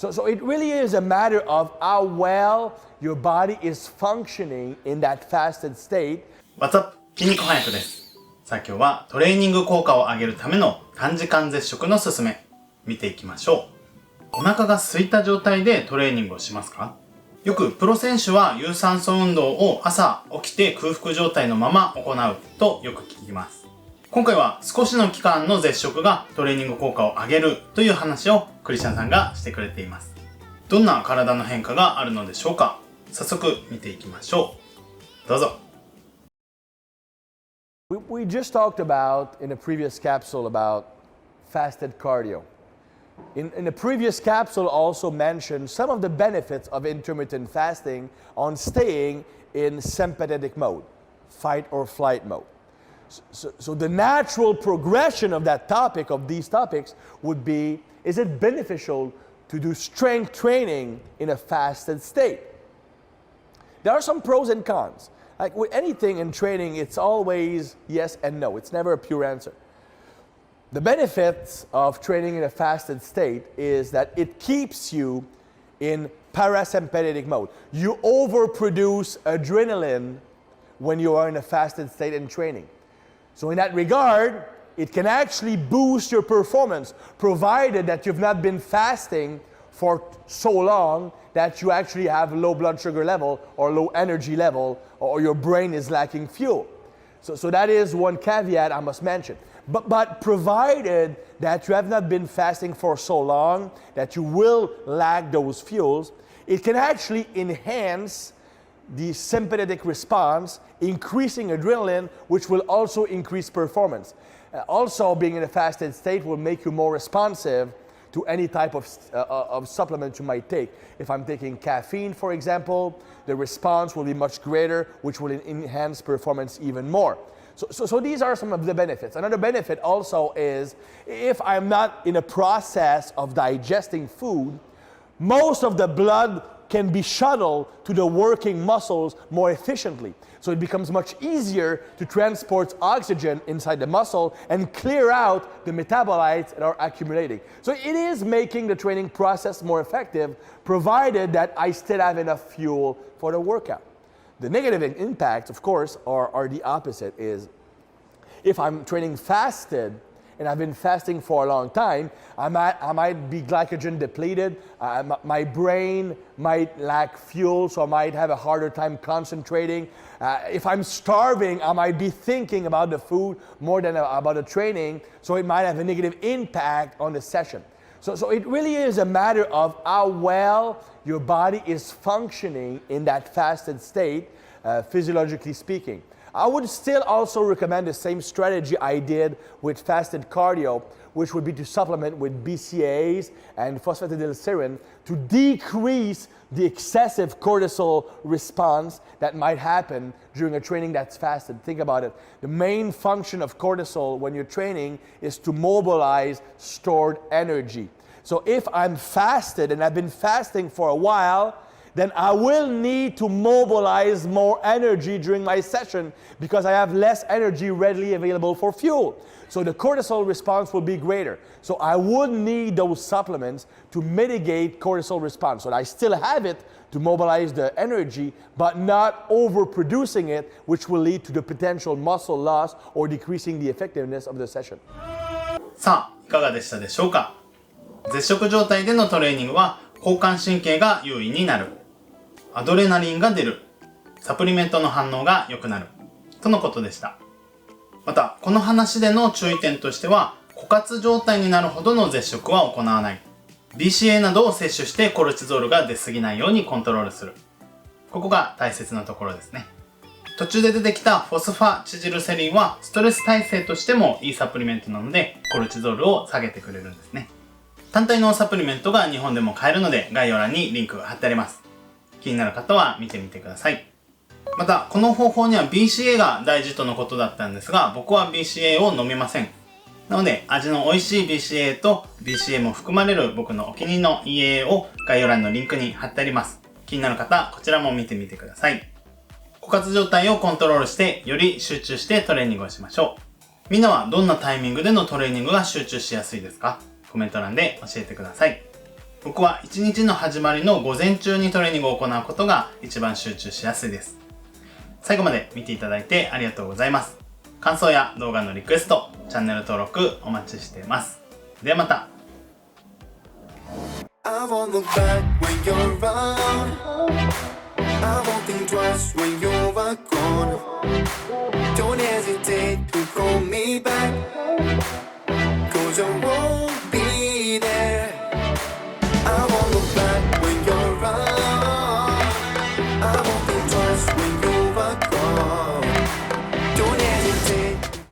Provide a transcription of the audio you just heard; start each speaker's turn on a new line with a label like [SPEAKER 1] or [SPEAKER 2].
[SPEAKER 1] So it really is a matter of how well your body is functioning in that fasted state.
[SPEAKER 2] What's up? 筋肉翻訳です。さあ今日はトレーニング効果を上げるための短時間絶食の勧め、見ていきましょう。お腹が空いた状態でトレーニングをしますか？よくプロ選手は有酸素運動を朝起きて空腹状態のまま行うとよく聞きます。今回は少しの期間の絶食がトレーニング効果を上げるという話をクリスチャンさんがしてくれています。どんな体の変化があるのでしょうか？早速見ていきましょう。どうぞ。
[SPEAKER 1] We just talked about in a previous capsule about fasted cardio. In the previous capsule also mentioned some of the benefits of intermittent fasting on staying in sympathetic mode, fight or flight mode. So the natural progression of that topic, of these topics, would be, is it beneficial to do strength training in a fasted state? There are some pros and cons. Like with anything in training, it's always yes and no. It's never a pure answer. The benefits of training in a fasted state is that it keeps you in parasympathetic mode. You overproduce adrenaline when you are in a fasted state in training. So in that regard, it can actually boost your performance, provided that you've not been fasting for so long that you actually have low blood sugar level or low energy level, or your brain is lacking fuel. So that is one caveat I must mention. But provided that you have not been fasting for so long that you will lack those fuels, it can actually enhance the sympathetic response, increasing adrenaline, which will also increase performance. Also, being in a fasted state will make you more responsive to any type of supplement you might take. If I'm taking caffeine, for example, the response will be much greater, which will enhance performance even more. So these are some of the benefits. Another benefit also is if I'm not in a process of digesting food, most of the blood can be shuttled to the working muscles more efficiently. So it becomes much easier to transport oxygen inside the muscle and clear out the metabolites that are accumulating. So it is making the training process more effective, provided that I still have enough fuel for the workout. The negative impacts, of course, are the opposite. Is if I'm training fasted and I've been fasting for a long time, I might be glycogen depleted. My brain might lack fuel, so I might have a harder time concentrating. If I'm starving, I might be thinking about the food more than about the training, so it might have a negative impact on the session. So it really is a matter of how well your body is functioning in that fasted state, physiologically speaking. I would still also recommend the same strategy I did with fasted cardio, which would be to supplement with BCAAs and phosphatidylserine to decrease the excessive cortisol response that might happen during a training that's fasted. Think about it. The main function of cortisol when you're training is to mobilize stored energy. So if I'm fasted and I've been fasting for a while, then I will need to mobilize more energy during my session because I have less energy readily available for fuel. So the cortisol response will be greater. So I would need those supplements to mitigate cortisol response. So I still have it to mobilize the energy, but not overproducing it, which will lead to the potential muscle loss or decreasing the effectiveness of the session.
[SPEAKER 2] さあ、いかがでしたでしょうか？絶食状態でのトレーニングは交感神経が優位になる。アドレナリンが出る。サプリメントの反応が良くなる。とのことでした。また、この話での注意点としては、枯渇状態になるほどの絶食は行わない。BCAA などを摂取してコルチゾールが出過ぎないようにコントロールする。ここが大切なところですね。途中で出てきたフォスファチジルセリンはストレス耐性としてもいいサプリメントなので、コルチゾールを下げてくれるんですね。単体のサプリメントが日本でも買えるので、概要欄にリンクが貼ってあります。気になる方は見てみてください。また、この方法には BCAA が大事とのことだったんですが、僕は BCAA を飲めません。なので、味の美味しい BCAA と BCAA も含まれる僕のお気に入りの EAA を概要欄のリンクに貼ってあります。気になる方、こちらも見てみてください。枯渇状態をコントロールして、より集中してトレーニングをしましょう。みんなはどんなタイミングでのトレーニングが集中しやすいですか？コメント欄で教えてください。僕は一日の始まりの午前中にトレーニングを行うことが一番集中しやすいです。最後まで見ていただいてありがとうございます。感想や動画のリクエスト、チャンネル登録お待ちしています。ではまた。
[SPEAKER 3] I won't look back when you're around. I won't think twice when you're gone. Don't hesitate to call me back, 'cause I won't